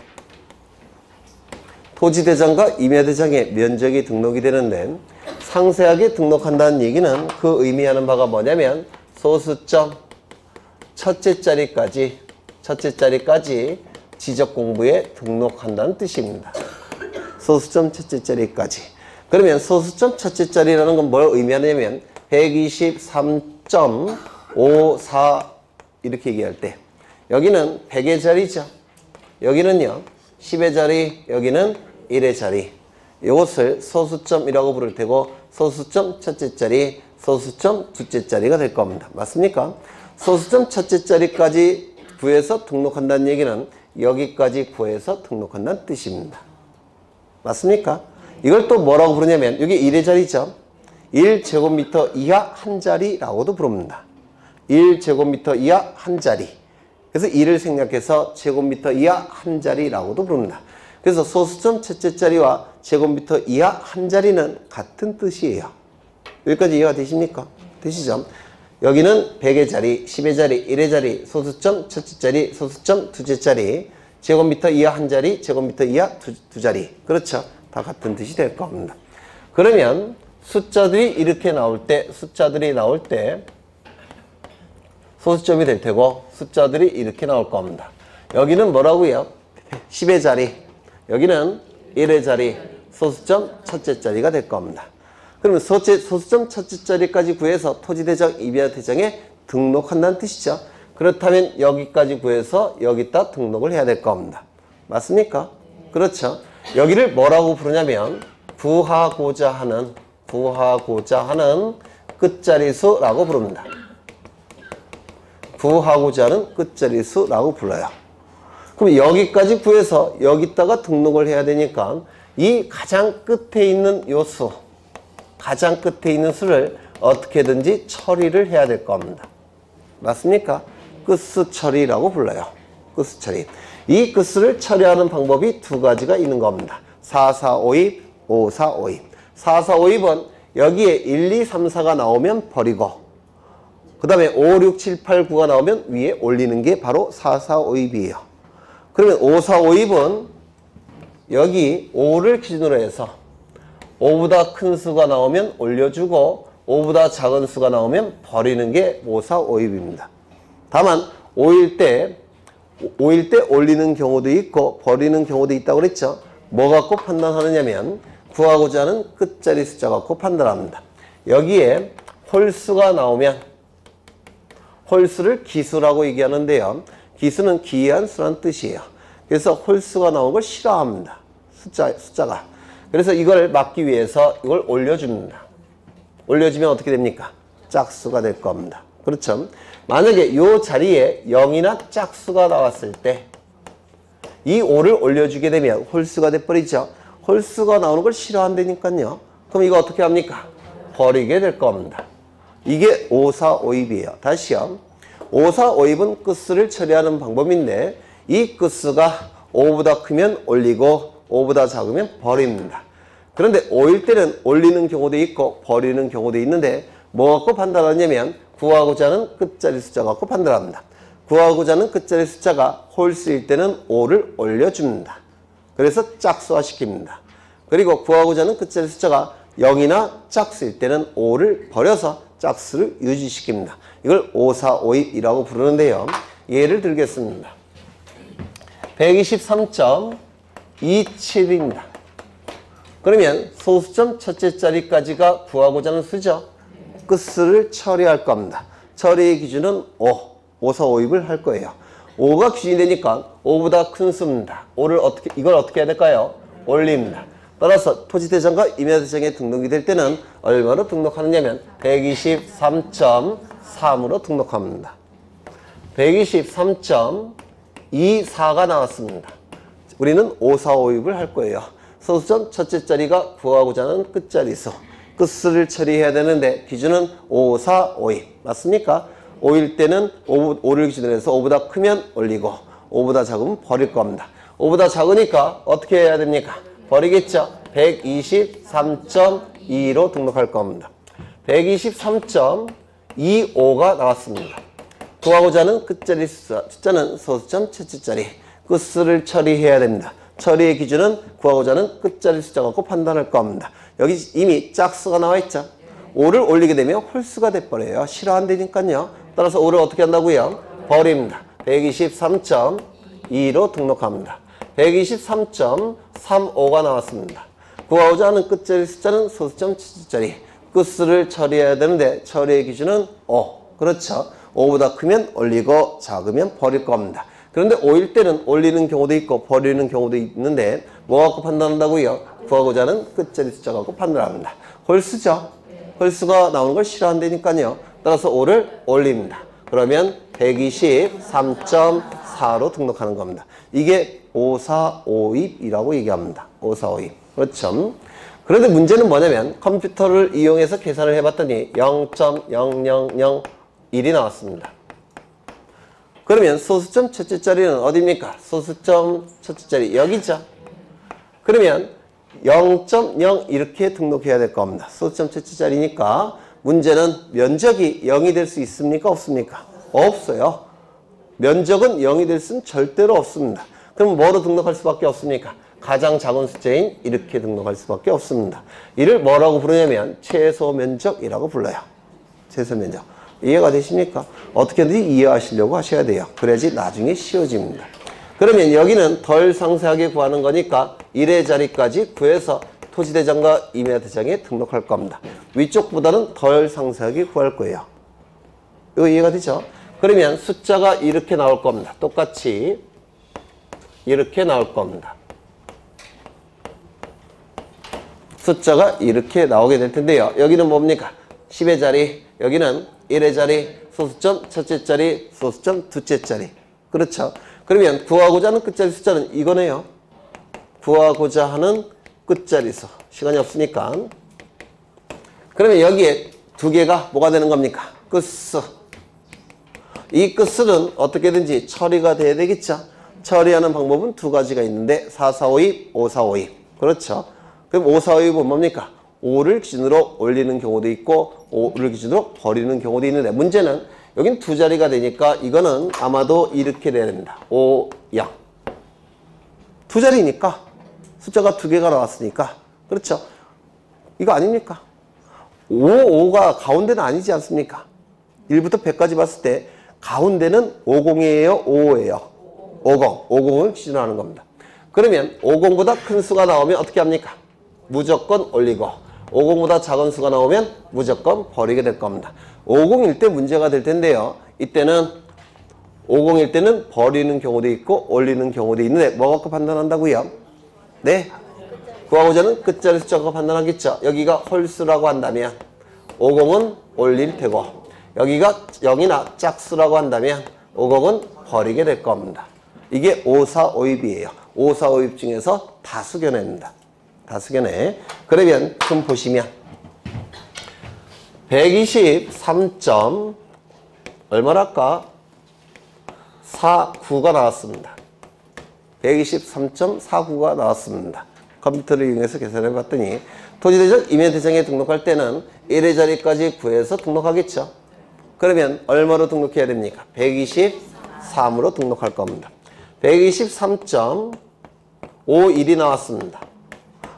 토지대장과 임야대장의 면적이 등록이 되는데 상세하게 등록한다는 얘기는 그 의미하는 바가 뭐냐면 소수점 첫째 자리까지 지적공부에 등록한다는 뜻입니다. 소수점 첫째 자리까지. 그러면 소수점 첫째 자리라는 건 뭘 의미하냐면 123.54 이렇게 얘기할 때 여기는 100의 자리죠. 여기는요 10의 자리, 여기는 1의 자리. 이것을 소수점이라고 부를 테고 소수점 첫째 자리, 소수점 둘째 자리가 될 겁니다. 맞습니까? 소수점 첫째 자리까지 구해서 등록한다는 얘기는 여기까지 구해서 등록한다는 뜻입니다. 맞습니까? 이걸 또 뭐라고 부르냐면 여기 1의 자리죠. 1제곱미터 이하 한 자리라고도 부릅니다. 1제곱미터 이하 한 자리. 그래서 1을 생략해서 제곱미터 이하 한 자리라고도 부릅니다. 그래서 소수점 첫째 자리와 제곱미터 이하 한 자리는 같은 뜻이에요. 여기까지 이해가 되십니까? 되시죠? 여기는 100의 자리, 10의 자리, 1의 자리, 소수점 첫째 자리, 소수점 둘째 자리, 제곱미터 이하 한 자리, 제곱미터 이하 두 자리. 그렇죠? 다 같은 뜻이 될 겁니다. 그러면 숫자들이 이렇게 나올 때, 소수점이 될 테고 숫자들이 이렇게 나올 겁니다. 여기는 뭐라고요? 10의 자리, 여기는 1의 자리, 소수점 첫째 자리가 될 겁니다. 그러면 소수점 첫째 자리까지 구해서 토지대장, 임야대장에 등록한다는 뜻이죠. 그렇다면 여기까지 구해서 여기다 등록을 해야 될 겁니다. 맞습니까? 그렇죠. 여기를 뭐라고 부르냐면 구하고자 하는 끝자리수라고 부릅니다. 구하고자 하는 끝자리수라고 불러요. 그럼 여기까지 구해서 여기다가 등록을 해야 되니까 이 가장 끝에 있는 요 수, 가장 끝에 있는 수를 어떻게든지 처리를 해야 될 겁니다. 맞습니까? 끝수 처리라고 불러요. 끝수 처리. 이 끝수를 처리하는 방법이 두 가지가 있는 겁니다. 4452, 5452. 4452번 여기에 1, 2, 3, 4가 나오면 버리고 그 다음에 5, 6, 7, 8, 9가 나오면 위에 올리는 게 바로 4452이에요. 그러면 5452번 여기 5를 기준으로 해서 5보다 큰 수가 나오면 올려주고 5보다 작은 수가 나오면 버리는 게 5452입니다. 다만 5일 때 올리는 경우도 있고 버리는 경우도 있다고 그랬죠. 뭐 갖고 판단하느냐면 구하고자 하는 끝자리 숫자 갖고 판단합니다. 여기에 홀수가 나오면 홀수를 기수라고 얘기하는데요. 기수는 기이한 수란 뜻이에요. 그래서 홀수가 나온 걸 싫어합니다. 숫자가. 그래서 이걸 막기 위해서 이걸 올려줍니다. 올려주면 어떻게 됩니까? 짝수가 될 겁니다. 그렇죠? 만약에 이 자리에 0이나 짝수가 나왔을 때 이 5를 올려주게 되면 홀수가 돼버리죠. 홀수가 나오는 걸 싫어한다니까요. 그럼 이거 어떻게 합니까? 버리게 될 겁니다. 이게 5452이에요. 다시요. 5452은 끝수를 처리하는 방법인데 이 끝수가 5보다 크면 올리고 5보다 작으면 버립니다. 그런데 5일 때는 올리는 경우도 있고 버리는 경우도 있는데 뭐 갖고 판단하냐면 구하고자 하는 끝자리 숫자 갖고 판단합니다. 구하고자 하는 끝자리 숫자가 홀수일 때는 5를 올려줍니다. 그래서 짝수화 시킵니다. 그리고 구하고자 하는 끝자리 숫자가 0이나 짝수일 때는 5를 버려서 짝수를 유지시킵니다. 이걸 5452이라고 부르는데요. 예를 들겠습니다. 123.27입니다. 그러면 소수점 첫째 자리까지가 구하고자 하는 수죠. 끝수를 처리할 겁니다. 처리의 기준은 5, 5452을 할 거예요. 5가 기준이 되니까 5보다 큰 수입니다. 이걸 어떻게 해야 될까요? 올립니다. 따라서 토지대장과 임야대장에 등록이 될 때는 얼마로 등록하느냐면 123.3으로 등록합니다. 123.24가 나왔습니다. 우리는 5452을 할 거예요. 소수점 첫째 자리가 구하고자 하는 끝자리수. 끝수를 처리해야 되는데 기준은 5452. 맞습니까? 5일 때는 5를 기준으로 해서 5보다 크면 올리고 5보다 작으면 버릴 겁니다. 5보다 작으니까 어떻게 해야 됩니까? 버리겠죠? 123.2로 등록할 겁니다. 123.25가 나왔습니다. 구하고자 하는 끝자리 숫자는 소수점 첫째 자리. 끝수를 처리해야 됩니다. 처리의 기준은 구하고자 하는 끝자리 숫자 갖고 판단할 겁니다. 여기 이미 짝수가 나와 있죠. 5를 올리게 되면 홀수가 돼버려요. 싫어한다니까요. 따라서 5를 어떻게 한다고요? 버립니다. 123.2로 등록합니다. 123.35가 나왔습니다. 구하고자 하는 끝자리 숫자는 소수점 첫째자리. 끝수를 처리해야 되는데 처리의 기준은 5. 그렇죠. 5보다 크면 올리고 작으면 버릴 겁니다. 그런데 5일 때는 올리는 경우도 있고 버리는 경우도 있는데 뭐 갖고 판단한다고요? 구하고자 하는 끝자리 숫자 갖고 판단합니다. 홀수죠. 홀수가 나오는 걸 싫어한다니까요. 따라서 5를 올립니다. 그러면 123.4로 등록하는 겁니다. 이게 5452이라고 얘기합니다. 5452. 그렇죠. 그런데 문제는 뭐냐면 컴퓨터를 이용해서 계산을 해봤더니 0.0001이 나왔습니다. 그러면 소수점 첫째 자리는 어디입니까? 소수점 첫째 자리 여기죠. 그러면 0.0 이렇게 등록해야 될 겁니다. 소수점 첫째 자리니까 문제는 면적이 0이 될 수 있습니까? 없습니까? 없어요. 면적은 0이 될 수는 절대로 없습니다. 그럼 뭐로 등록할 수밖에 없습니까? 가장 작은 숫자인 이렇게 등록할 수밖에 없습니다. 이를 뭐라고 부르냐면 최소 면적이라고 불러요. 최소 면적. 이해가 되십니까? 어떻게든지 이해하시려고 하셔야 돼요. 그래야지 나중에 쉬워집니다. 그러면 여기는 덜 상세하게 구하는 거니까 1의 자리까지 구해서 토지대장과 임야대장에 등록할 겁니다. 위쪽보다는 덜 상세하게 구할 거예요. 이거 이해가 되죠? 그러면 숫자가 이렇게 나올 겁니다. 똑같이 이렇게 나올 겁니다. 숫자가 이렇게 나오게 될 텐데요. 여기는 뭡니까? 10의 자리, 여기는 1의 자리, 소수점 첫째 자리, 소수점 둘째 자리. 그렇죠? 그러면 구하고자 하는 끝자리 숫자는 이거네요. 구하고자 하는 끝자리 수. 시간이 없으니까. 그러면 여기에 두 개가 뭐가 되는 겁니까? 끝수. 이 끝수는 어떻게든지 처리가 돼야 되겠죠? 처리하는 방법은 두 가지가 있는데 4452, 5452. 그렇죠? 그럼 5452는 뭡니까? 5를 기준으로 올리는 경우도 있고 5를 기준으로 버리는 경우도 있는데 문제는 여긴 두 자리가 되니까 이거는 아마도 이렇게 돼야 됩니다. 5, 0. 두 자리니까 숫자가 두 개가 나왔으니까 그렇죠? 이거 아닙니까? 5, 5가 가운데는 아니지 않습니까? 1부터 100까지 봤을 때 가운데는 50이에요? 55예요? 50. 50을 기준으로 하는 겁니다. 그러면 50보다 큰 수가 나오면 어떻게 합니까? 무조건 올리고 50보다 작은 수가 나오면 무조건 버리게 될 겁니다. 50일 때 문제가 될 텐데요. 이때는 50일 때는 버리는 경우도 있고 올리는 경우도 있는데 뭐 갖고 판단한다고요? 네. 구하고자 하는 끝자리 숫자가 판단하겠죠. 여기가 홀수라고 한다면 50은 올릴 테고 여기가 0이나 짝수라고 한다면 50은 버리게 될 겁니다. 이게 5452이에요. 5452 중에서 다수견해입니다. 다수견해. 그러면 좀 보시면 123점 얼마랄까? 49가 나왔습니다. 123.49가 나왔습니다. 컴퓨터를 이용해서 계산해 봤더니 토지대장, 임야대장에 등록할 때는 1의 자리까지 구해서 등록하겠죠. 그러면 얼마로 등록해야 됩니까? 123으로 등록할 겁니다. 123.51이 나왔습니다.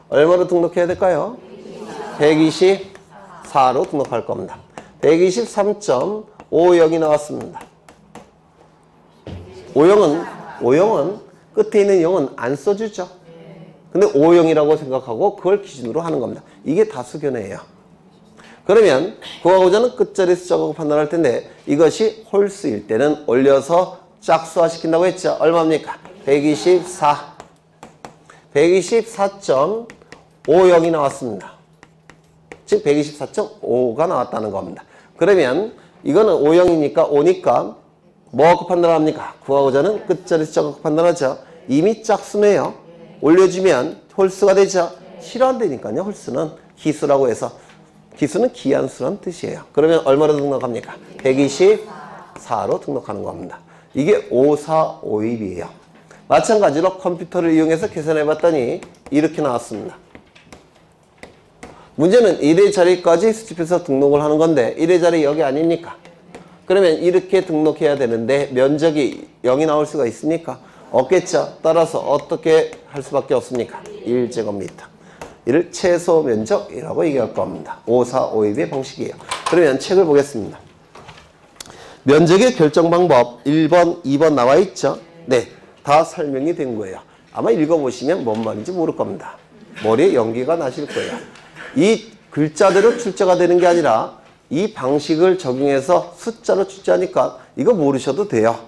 얼마로 등록해야 될까요? 124로 등록할 겁니다. 123.50이 나왔습니다. 50은 끝에 있는 0은 안 써주죠. 근데 50이라고 생각하고 그걸 기준으로 하는 겁니다. 이게 다수견해예요. 그러면 구하고자 하는 끝자리 숫자라고 판단할 텐데 이것이 홀수일 때는 올려서 짝수화 시킨다고 했죠. 얼마입니까? 124. 124.50이 나왔습니다. 즉 124.5가 나왔다는 겁니다. 그러면 이거는 50이니까 5니까 뭐 갖고 판단합니까? 구하고자 하는 끝자리 숫자 갖고 판단하죠. 이미 짝수네요. 올려주면 홀수가 되죠. 싫어한다니까요. 홀수는 기수라고 해서 기수는 기한수라는 뜻이에요. 그러면 얼마로 등록합니까? 124로 등록하는 겁니다. 이게 5452이에요. 마찬가지로 컴퓨터를 이용해서 계산해 봤더니 이렇게 나왔습니다. 문제는 1의 자리까지 수집해서 등록을 하는 건데 1의 자리 여기 아닙니까? 그러면 이렇게 등록해야 되는데 면적이 0이 나올 수가 있습니까? 없겠죠. 따라서 어떻게 할 수밖에 없습니까? 1제곱미터. 이를 최소 면적이라고 얘기할 겁니다. 5, 4, 5, 2의 방식이에요. 그러면 책을 보겠습니다. 면적의 결정 방법 1번, 2번 나와 있죠? 네, 다 설명이 된 거예요. 아마 읽어보시면 뭔 말인지 모를 겁니다. 머리에 연기가 나실 거예요. 이 글자대로 출제가 되는 게 아니라 이 방식을 적용해서 숫자로 출제하니까 이거 모르셔도 돼요.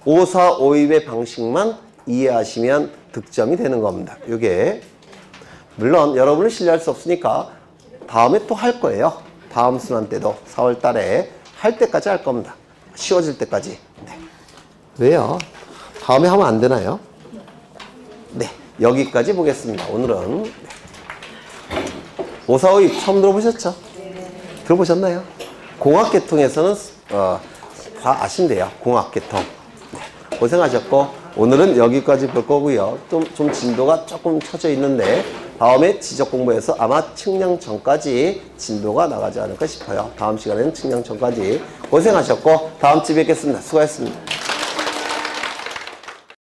5, 4, 5, 2의 방식만 이해하시면 득점이 되는 겁니다. 이게 물론 여러분을 신뢰할 수 없으니까 다음에 또 할 거예요. 다음 순환 때도 4월 달에 할 때까지 할 겁니다. 쉬워질 때까지. 네. 왜요? 다음에 하면 안 되나요? 네. 여기까지 보겠습니다. 오늘은 5, 4, 5, 2 처음 들어보셨죠? 들어보셨나요? 공학계통에서는 다 아신대요. 공학계통. 네. 고생하셨고 오늘은 여기까지 볼 거고요. 좀 진도가 조금 처져 있는데 다음에 지적 공부에서 아마 측량점까지 진도가 나가지 않을까 싶어요. 다음 시간에는 측량점까지 고생하셨고 다음 주에 뵙겠습니다. 수고하셨습니다.